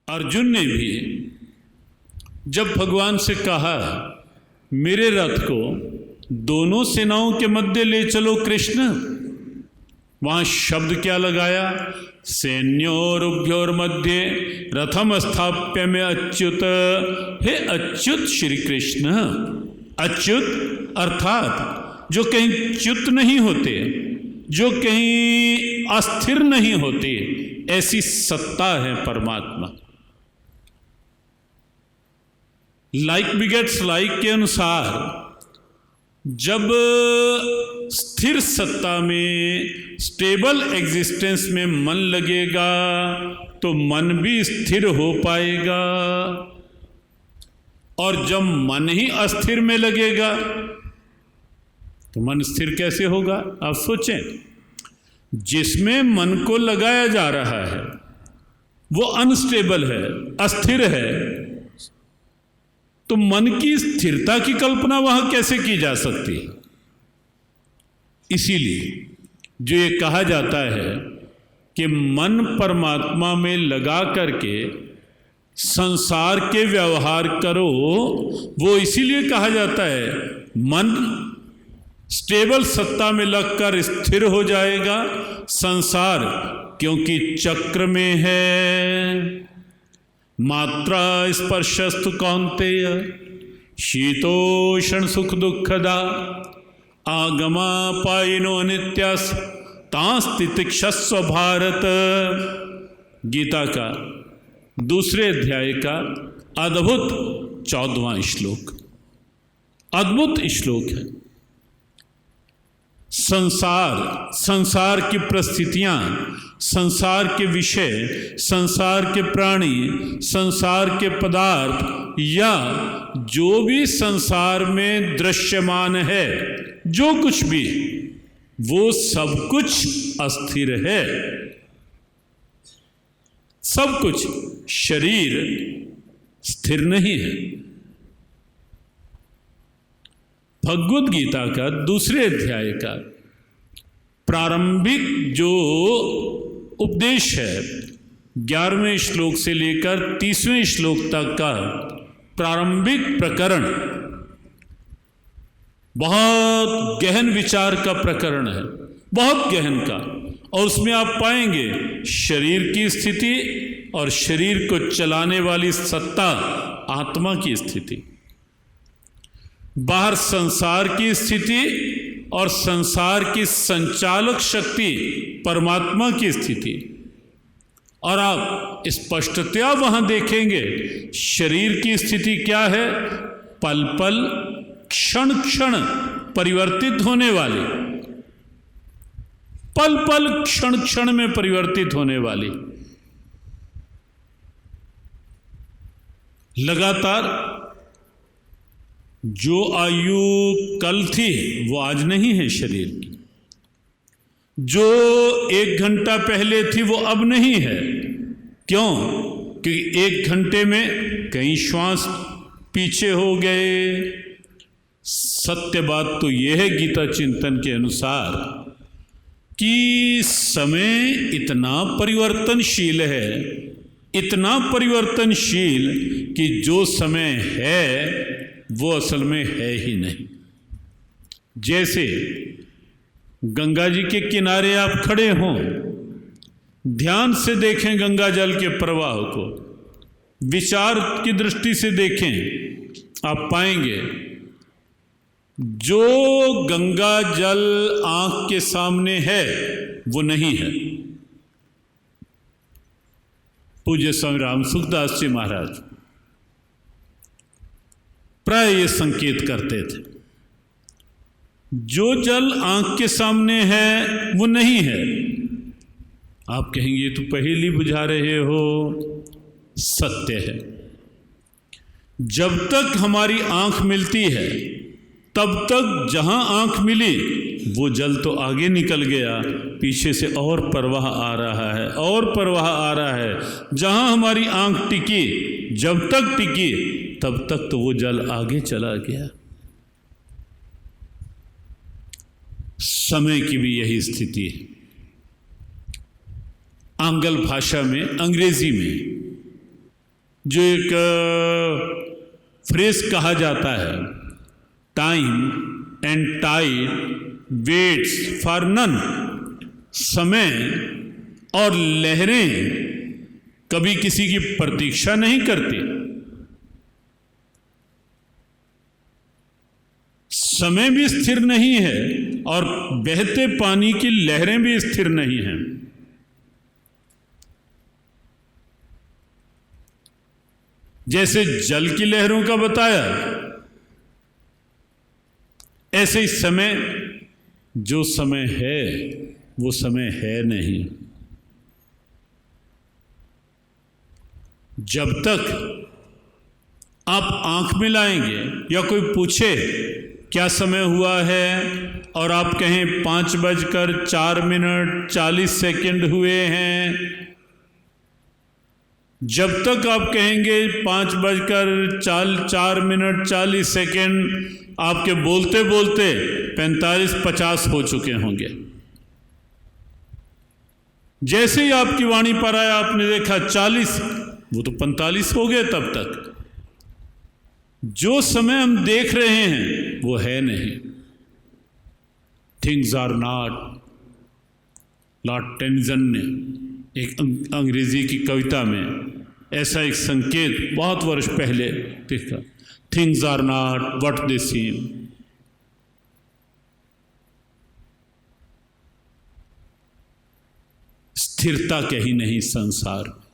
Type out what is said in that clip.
अर्जुन ने भी जब भगवान से कहा मेरे रथ को दोनों सेनाओं के मध्य ले चलो कृष्ण, वहां शब्द क्या लगाया? सैन्योरुभ्योर मध्य रथम स्थाप्य में अच्युत। हे अच्युत श्री कृष्ण, अच्युत अर्थात जो कहीं च्युत नहीं होते, जो कहीं अस्थिर नहीं होते, ऐसी सत्ता है परमात्मा। लाइक बिगेट्स लाइक के अनुसार जब स्थिर सत्ता में, स्टेबल एग्जिस्टेंस में मन लगेगा तो मन भी स्थिर हो पाएगा, और जब मन ही अस्थिर में लगेगा तो मन स्थिर कैसे होगा? आप सोचें, जिसमें मन को लगाया जा रहा है वो अनस्टेबल है, अस्थिर है, तो मन की स्थिरता की कल्पना वहां कैसे की जा सकती है? इसीलिए जो ये कहा जाता है कि मन परमात्मा में लगा करके संसार के व्यवहार करो, वो इसीलिए कहा जाता है मन स्टेबल सत्ता में लगकर स्थिर हो जाएगा। संसार क्योंकि चक्र में है। मात्रा स्पर्शस्तु कौन्तेय शीतोष्ण सुख दुखदा आगमा पायिनो नित्यास तांस्तितिक्षस्व भारत। गीता का दूसरे अध्याय का अद्भुत 14वां श्लोक, अद्भुत श्लोक है। संसार की परिस्थितियां, संसार के विषय, संसार के प्राणी, संसार के पदार्थ, या जो भी संसार में दृश्यमान है, जो कुछ भी, वो सब कुछ अस्थिर है। सब कुछ, शरीर स्थिर नहीं है। भगवद गीता का दूसरे अध्याय का प्रारंभिक जो उपदेश है, 11वें श्लोक से लेकर 30वें श्लोक तक का प्रारंभिक प्रकरण बहुत गहन विचार का प्रकरण है, बहुत गहन का। और उसमें आप पाएंगे शरीर की स्थिति और शरीर को चलाने वाली सत्ता आत्मा की स्थिति, बाहर संसार की स्थिति और संसार की संचालक शक्ति परमात्मा की स्थिति। और आप स्पष्टतया वहां देखेंगे शरीर की स्थिति क्या है? पल पल, क्षण क्षण परिवर्तित होने वाली, पल पल क्षण क्षण में परिवर्तित होने वाली, लगातार जो आयु कल थी वो आज नहीं है शरीर की, जो 1 घंटा पहले थी वो अब नहीं है। क्यों? क्योंकि 1 घंटे में कई श्वास पीछे हो गए। सत्य बात तो यह है गीता चिंतन के अनुसार कि समय इतना परिवर्तनशील है, इतना परिवर्तनशील कि जो समय है वो असल में है ही नहीं। जैसे गंगा जी के किनारे आप खड़े हों, ध्यान से देखें गंगा जल के प्रवाह को, विचार की दृष्टि से देखें, आप पाएंगे जो गंगा जल आंख के सामने है वो नहीं है। पूज्य स्वामी राम सुखदास जी महाराज प्राय ये संकेत करते थे, जो जल आंख के सामने है वो नहीं है। आप कहेंगे ये तो पहेली बुझा रहे हो। सत्य है, जब तक हमारी आंख मिलती है तब तक जहां आंख मिली वो जल तो आगे निकल गया, पीछे से और प्रवाह आ रहा है, और प्रवाह आ रहा है। जहां हमारी आंख टिकी, जब तक टिकी तब तक तो वो जल आगे चला गया। समय की भी यही स्थिति है। आंग्ल भाषा में, अंग्रेजी में जो एक फ्रेज कहा जाता है, time and tide waits for none, समय और लहरें कभी किसी की प्रतीक्षा नहीं करती। समय भी स्थिर नहीं है और बहते पानी की लहरें भी स्थिर नहीं हैं। जैसे जल की लहरों का बताया, ऐसे ही समय, जो समय है वो समय है नहीं। जब तक आप आंख मिलाएंगे या कोई पूछे क्या समय हुआ है और आप कहें 5:04:40 हुए हैं, जब तक आप कहेंगे 5:04:40, आपके बोलते बोलते 45-50 हो चुके होंगे। जैसे ही आपकी वाणी पर आया, आपने देखा 40, वो तो 45 हो गए तब तक। जो समय हम देख रहे हैं वो है नहीं। Things are not. Lord Tennyson ने एक अंग्रेजी की कविता में ऐसा एक संकेत बहुत वर्ष पहले लिखा, things are not what they seem. स्थिरता कहीं नहीं संसार।